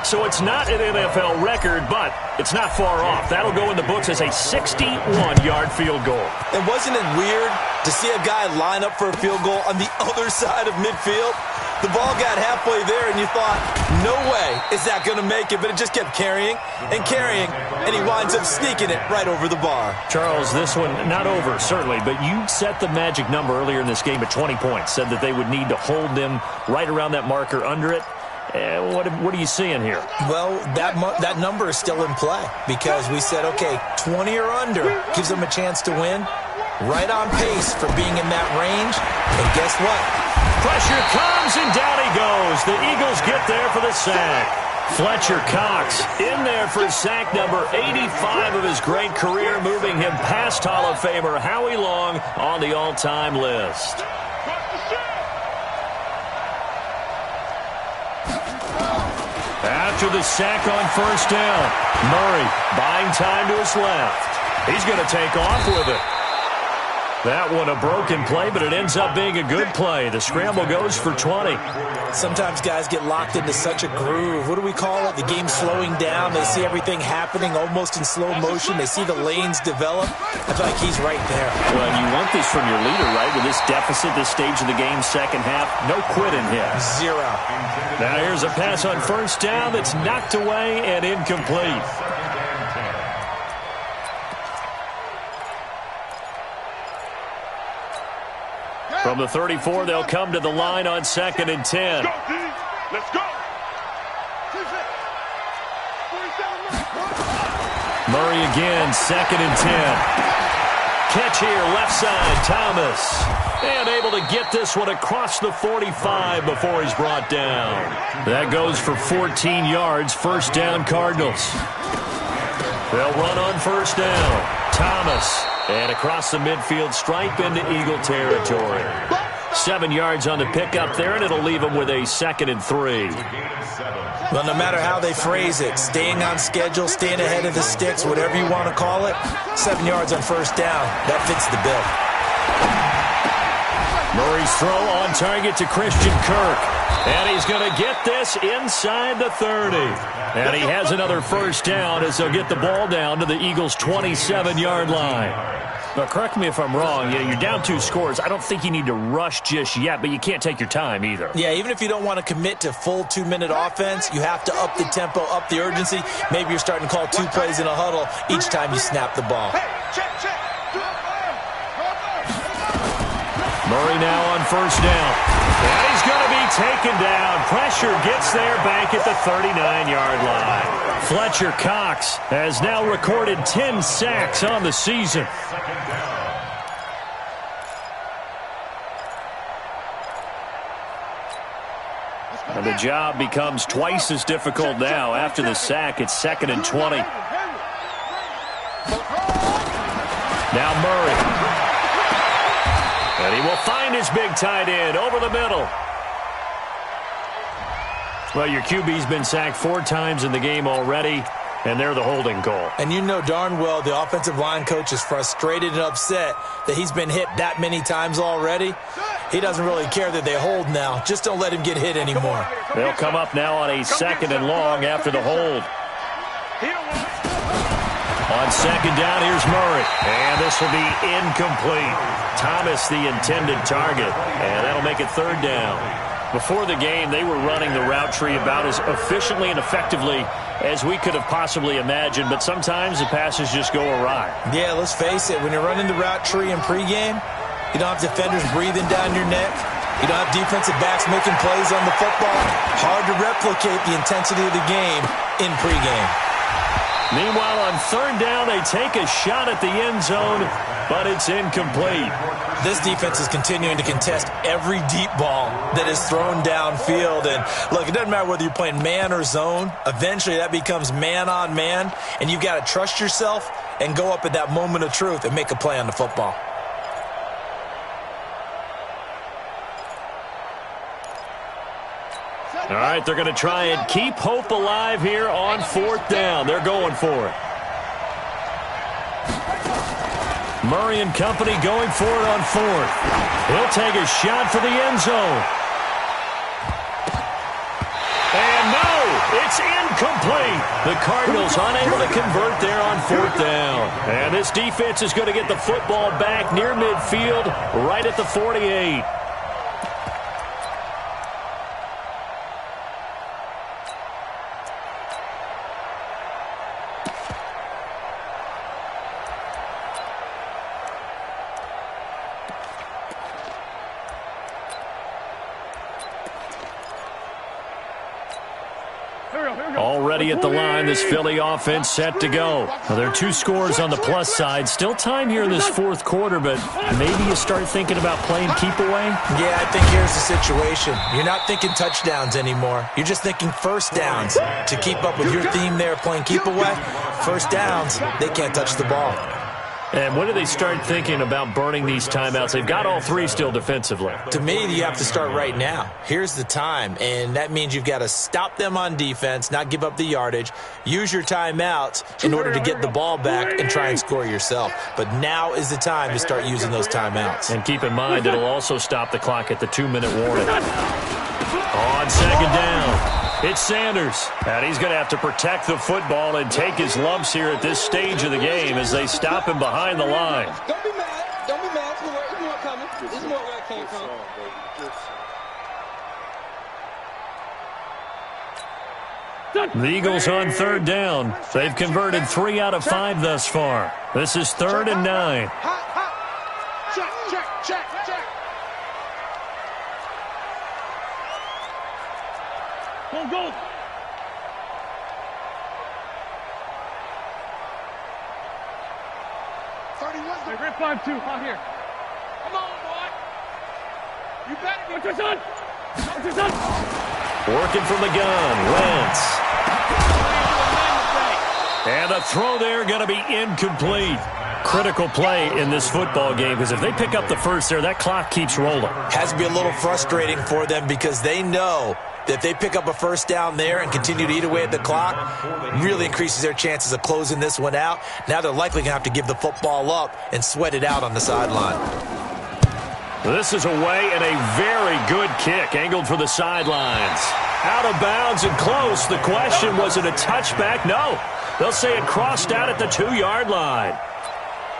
So it's not an NFL record, but it's not far off. That'll go in the books as a 61-yard field goal. And wasn't it weird to see a guy line up for a field goal on the other side of midfield? The ball got halfway there, and you thought, no way is that going to make it, but it just kept carrying, and he winds up sneaking it right over the bar. Charles, this one not over, certainly, but you set the magic number earlier in this game at 20 points, said that they would need to hold them right around that marker under it. What are you seeing here? Well, that number is still in play because we said, okay, 20 or under gives them a chance to win. Right on pace for being in that range. And guess what? Pressure comes, and down he goes. The Eagles get there for the sack. Fletcher Cox in there for sack number 85 of his great career, moving him past Hall of Famer Howie Long on the all-time list. After the sack on first down, Murray buying time to his left. He's going to take off with it. That one a broken play, but it ends up being a good play. The scramble goes for 20. Sometimes guys get locked into such a groove. What do we call it? The game's slowing down. They see everything happening almost in slow motion. They see the lanes develop. I feel like he's right there. Well, you want this from your leader, right? With this deficit, this stage of the game, second half, no quitting him. Zero. Now here's a pass on first down that's knocked away and incomplete. From the 34, they'll come to the line on 2nd and 10. Let's go. Murray again, 2nd and 10. Catch here, left side, Thomas. And able to get this one across the 45 before he's brought down. That goes for 14 yards, first down Cardinals. They'll run on first down. Thomas. And across the midfield stripe into Eagle territory. 7 yards on the pickup there, and it'll leave them with a 2nd and 3. Well, no matter how they phrase it, staying on schedule, staying ahead of the sticks, whatever you want to call it, 7 yards on first down, that fits the bill. Murray's throw on target to Christian Kirk. And he's going to get this inside the 30. And he has another first down as they'll get the ball down to the Eagles' 27-yard line. But correct me if I'm wrong, you're down 2 scores. I don't think you need to rush just yet, but you can't take your time either. Yeah, even if you don't want to commit to full 2-minute offense, you have to up the tempo, up the urgency. Maybe you're starting to call 2 plays in a huddle each time you snap the ball. Murray now on first down. And he's going to be taken down. Pressure gets there back at the 39-yard line. Fletcher Cox has now recorded 10 sacks on the season. And the job becomes twice as difficult now. After the sack, it's 2nd and 20. Now Murray. And he will find his big tight end over the middle. Well, your QB's been sacked 4 times in the game already, and they're the holding call. And you know darn well the offensive line coach is frustrated and upset that he's been hit that many times already. He doesn't really care that they hold now. Just don't let him get hit anymore. They'll come up now on a 2nd and long after the hold. On 2nd down, here's Murray. And this will be incomplete. Thomas, the intended target. And that'll make it 3rd down. Before the game, they were running the route tree about as efficiently and effectively as we could have possibly imagined. But sometimes the passes just go awry. Yeah, let's face it. When you're running the route tree in pregame, you don't have defenders breathing down your neck. You don't have defensive backs making plays on the football. Hard to replicate the intensity of the game in pregame. Meanwhile, on 3rd down, they take a shot at the end zone, but it's incomplete. This defense is continuing to contest every deep ball that is thrown downfield. And look, it doesn't matter whether you're playing man or zone. Eventually, that becomes man on man, and you've got to trust yourself and go up at that moment of truth and make a play on the football. All right, they're going to try and keep hope alive here on 4th down. They're going for it. Murray and company going for it on 4th. He'll take a shot for the end zone. And no, it's incomplete. The Cardinals unable to convert there on 4th down. And this defense is going to get the football back near midfield, right at the 48. Already at the line, this Philly offense set to go. Now, there are 2 scores on the plus side. Still time here in this fourth quarter, but maybe you start thinking about playing keep away? Yeah, I think here's the situation. You're not thinking touchdowns anymore. You're just thinking first downs. To keep up with your theme there, playing keep away, first downs, they can't touch the ball. And when do they start thinking about burning these timeouts? They've got all 3 still defensively. To me, you have to start right now. Here's the time, and that means you've got to stop them on defense, not give up the yardage, use your timeouts in order to get the ball back and try and score yourself. But now is the time to start using those timeouts. And keep in mind, it'll also stop the clock at the 2-minute warning. On second down, it's Sanders. And he's going to have to protect the football and take his lumps here at this stage of the game as they stop him behind the line. Don't be mad. Don't be mad. There's more coming. There's more where I came from. The Eagles on third down. They've converted 3 out of 5 thus far. This is 3rd and 9. Check. Go. 31. Hey, Red 5-2, out here. Come on, boy. You better be. Watch your son. Working from the gun, Wentz. And the throw there going to be incomplete. Critical play in this football game because if they pick up the first there, that clock keeps rolling. Has to be a little frustrating for them because they know that if they pick up a first down there and continue to eat away at the clock, really increases their chances of closing this one out. Now they're likely going to have to give the football up and sweat it out on the sideline. This is away and a very good kick, angled for the sidelines. Out of bounds and close. The question, was it a touchback? No. They'll say it crossed out at the 2-yard line.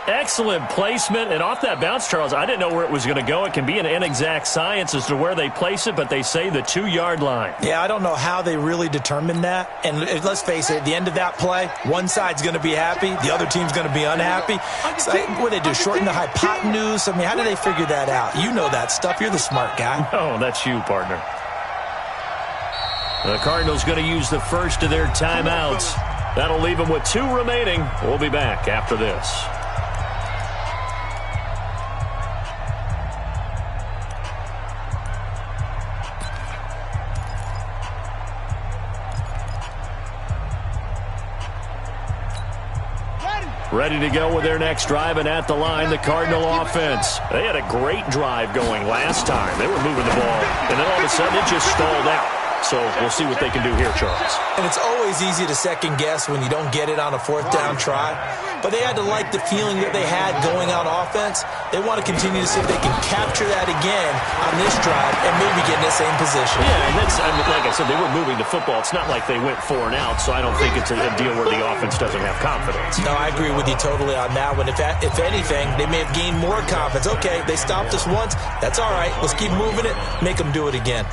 Excellent placement, and off that bounce, Charles, I didn't know where it was going to go. It can be an inexact science as to where they place it, but they say the 2-yard line. Yeah, I don't know how they really determined that. And let's face it, at the end of that play, one side's going to be happy, the other team's going to be unhappy. So, what do they do, shorten the hypotenuse? I mean, how do they figure that out? You know that stuff. You're the smart guy. No, that's you, partner. The Cardinals going to use the first of their timeouts. That'll leave them with 2 remaining. We'll be back after this. Ready to go with their next drive, and at the line, the Cardinal offense. They had a great drive going last time. They were moving the ball, and then all of a sudden it just stalled out. So we'll see what they can do here, Charles. And it's always easy to second guess when you don't get it on a 4th down try. But they had to like the feeling that they had going on offense. They want to continue to see if they can capture that again on this drive and maybe get in the same position. Yeah, and that's, I mean, like I said, they were moving the football. It's not like they went 4 and out, so I don't think it's a deal where the offense doesn't have confidence. No, I agree with you totally on that one. If anything, they may have gained more confidence. Okay, they stopped us once. That's all right. Let's keep moving it. Make them do it again.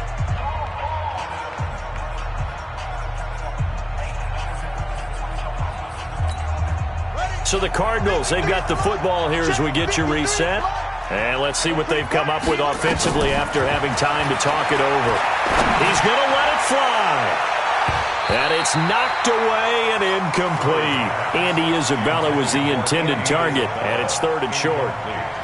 So the Cardinals, they've got the football here as we get you reset. And let's see what they've come up with offensively after having time to talk it over. He's going to let it fly. And it's knocked away and incomplete. Andy Isabella was the intended target, and it's 3rd and short.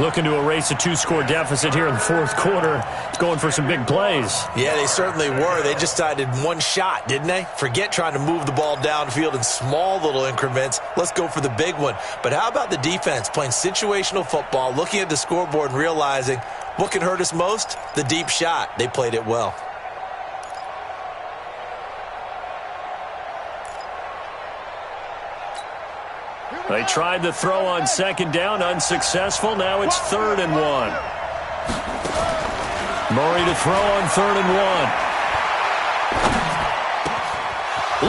Looking to erase a 2-score deficit here in the 4th quarter. Going for some big plays. Yeah, they certainly were. They just decided one shot, didn't they? Forget trying to move the ball downfield in small little increments. Let's go for the big one. But how about the defense playing situational football, looking at the scoreboard and realizing what can hurt us most? The deep shot. They played it well. They tried the throw on 2nd down, unsuccessful. Now it's 3rd and 1. Murray to throw on 3rd and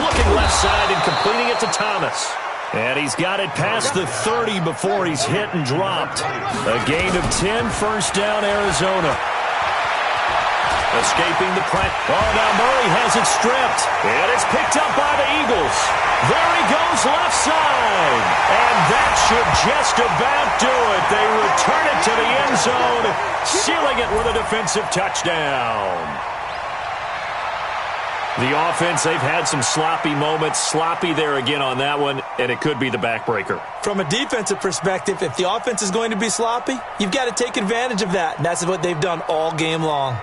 1. Looking left side and completing it to Thomas. And he's got it past the 30 before he's hit and dropped. A gain of 10, 1st down, Arizona. Escaping the pressure. Oh, now Murray has it stripped. And it's picked up by the Eagles. There he goes left side. And that should just about do it. They return it to the end zone, sealing it with a defensive touchdown. The offense, they've had some sloppy moments. Sloppy there again on that one, and it could be the backbreaker. From a defensive perspective, if the offense is going to be sloppy, you've got to take advantage of that, and that's what they've done all game long.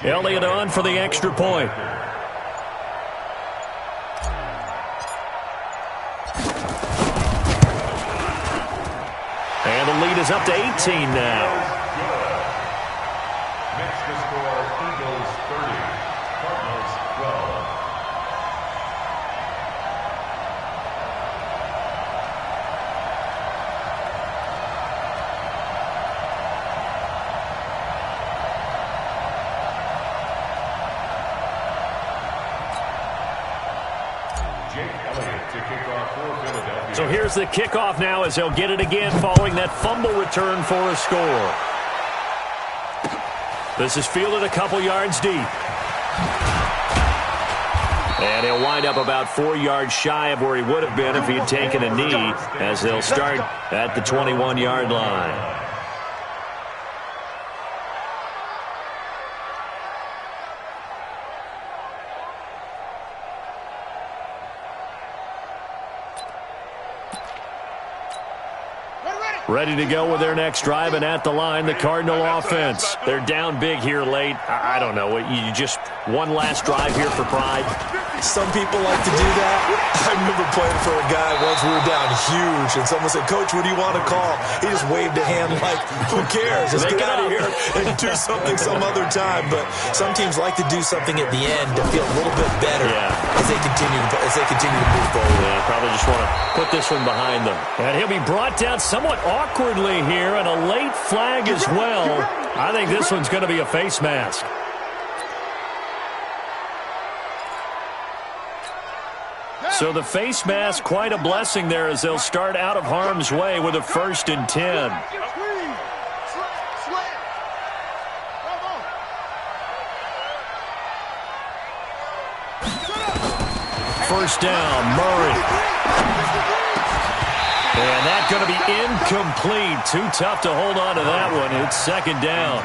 Elliott on for the extra point. And the lead is up to 18 now. Next to score, Eagles 30, Cardinals 12. So here's the kickoff now as they'll get it again following that fumble return for a score. This is fielded a couple yards deep. And he'll wind up about 4 yards shy of where he would have been if he had taken a knee, as they'll start at the 21-yard line. Ready to go with their next drive, and at the line, the Cardinal offense. They're down big here late. I don't know. You just one last drive here for pride. Some people like to do that. I remember playing for a guy once. We were down huge, and someone said, "Coach, what do you want to call?" He just waved a hand like, "Who cares? Just get out of here and do something some other time." But some teams like to do something at the end to feel a little bit better as they continue to move forward. Yeah, probably just want to put this one behind them. And he'll be brought down somewhat awkwardly here, and a late flag as well. I think this one's going to be a face mask. So the face mask, quite a blessing there as they'll start out of harm's way with a 1st and 10. First down, Murray. And that's going to be incomplete. Too tough to hold on to that one. It's 2nd down.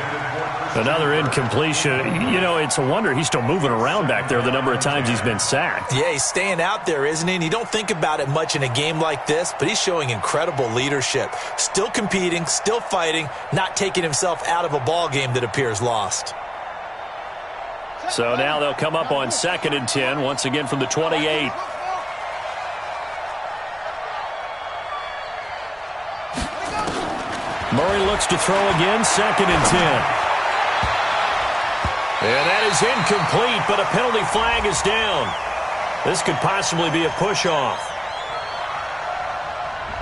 Another incompletion. You know, it's a wonder he's still moving around back there the number of times he's been sacked. Yeah, he's staying out there, isn't he? And you don't think about it much in a game like this, but he's showing incredible leadership. Still competing, still fighting, not taking himself out of a ball game that appears lost. So now they'll come up on 2nd and 10, once again from the 28. Murray looks to throw again, 2nd and 10. And that is incomplete, but a penalty flag is down. This could possibly be a push-off.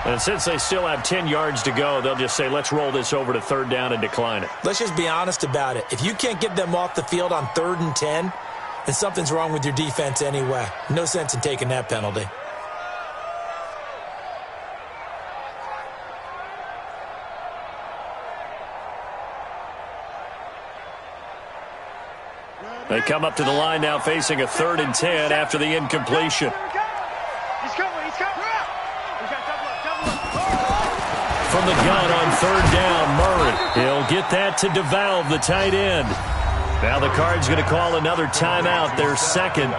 And since they still have 10 yards to go, they'll just say, let's roll this over to 3rd down and decline it. Let's just be honest about it. If you can't get them off the field on 3rd and 10, then something's wrong with your defense anyway. No sense in taking that penalty. They come up to the line now facing a 3rd and 10 after the incompletion. He's coming, he's coming. He's got double up. From the gun on 3rd down, Murray. He'll get that to DeValve, the tight end. Now the Cards going to call another timeout, their 2nd,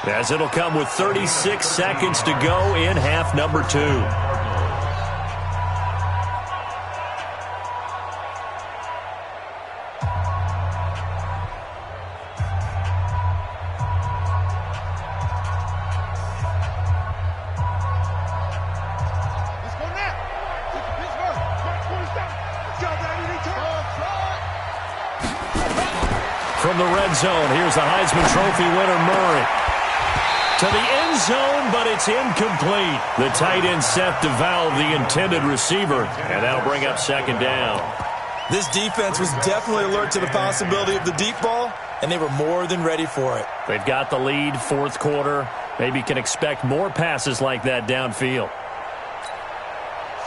as it'll come with 36 seconds to go in half number 2. From the red zone, here's the Heisman Trophy winner, Murray. To the end zone, but it's incomplete. The tight end Seth DeValve, the intended receiver, and that'll bring up 2nd down. This defense was definitely alert to the possibility of the deep ball, and they were more than ready for it. They've got the lead, 4th quarter. Maybe can expect more passes like that downfield.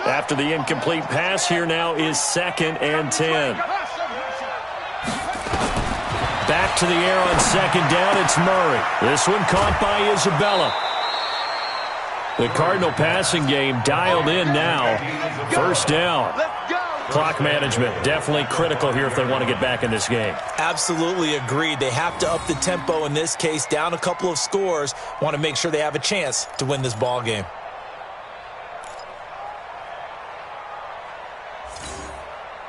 After the incomplete pass, here now is 2nd and 10. Back to the air on second down, it's Murray. This one caught by Isabella. The Cardinal passing game dialed in now. First down. Clock management definitely critical here if they want to get back in this game. Absolutely agreed. They have to up the tempo in this case, down a couple of scores. Want to make sure they have a chance to win this ball game.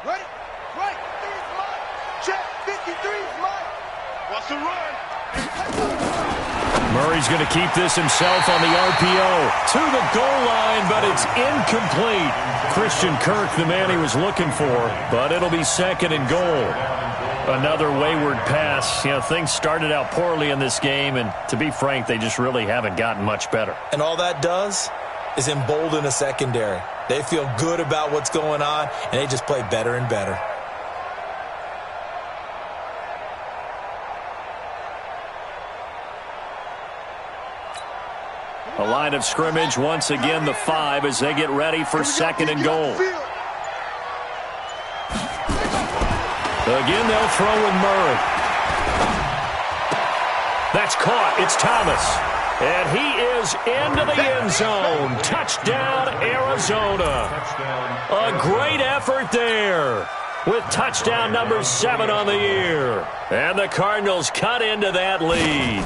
Right. There's Mike. Check 53's Mike. What's the run? Murray's going to keep this himself on the RPO. To the goal line, but it's incomplete. Christian Kirk, the man he was looking for, but it'll be second and goal. Another wayward pass. You know, things started out poorly in this game, and to be frank, they just really haven't gotten much better. And all that does is embolden a secondary. They feel good about what's going on, and they just play better and better. A line of scrimmage, once again the 5 as they get ready for second and goal. Again, they'll throw with Murray. That's caught. It's Thomas. And he is into the end zone. Touchdown, Arizona. A great effort there with touchdown number 7 on the year. And the Cardinals cut into that lead.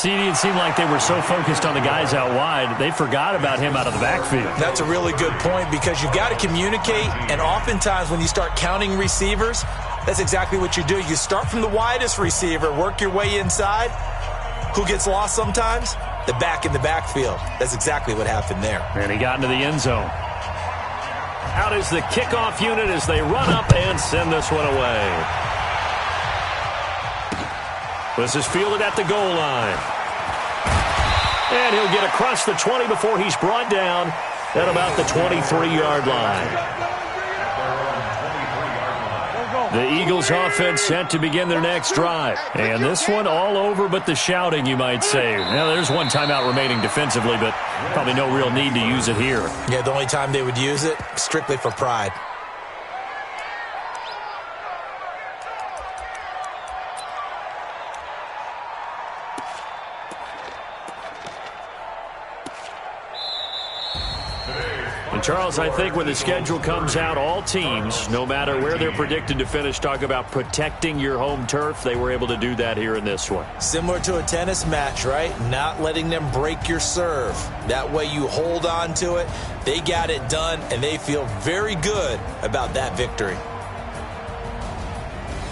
It seemed like they were so focused on the guys out wide, they forgot about him out of the backfield. That's a really good point because you've got to communicate, and oftentimes when you start counting receivers, that's exactly what you do. You start from the widest receiver, work your way inside. Who gets lost sometimes? The back in the backfield. That's exactly what happened there. And he got into the end zone. Out is the kickoff unit as they run up and send this one away. This is fielded at the goal line. And he'll get across the 20 before he's brought down at about the 23-yard line. The Eagles offense set to begin their next drive. And this one all over but the shouting, you might say. Now, there's one timeout remaining defensively, but probably no real need to use it here. Yeah, the only time they would use it, strictly for pride. And Charles, I think when the schedule comes out, all teams, no matter where they're predicted to finish, talk about protecting your home turf. They were able to do that here in this one. Similar to a tennis match, right? Not letting them break your serve. That way you hold on to it. They got it done, and they feel very good about that victory.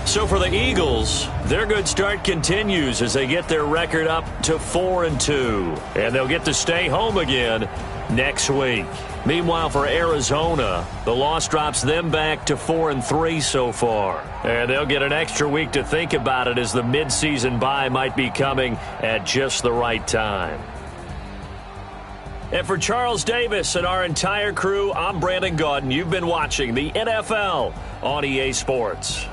So for the Eagles, their good start continues as they get their record up to 4-2. And they'll get to stay home again next week. Meanwhile, for Arizona, the loss drops them back to 4-3 so far. And they'll get an extra week to think about it as the midseason bye might be coming at just the right time. And for Charles Davis and our entire crew, I'm Brandon Gaudin. You've been watching the NFL on EA Sports.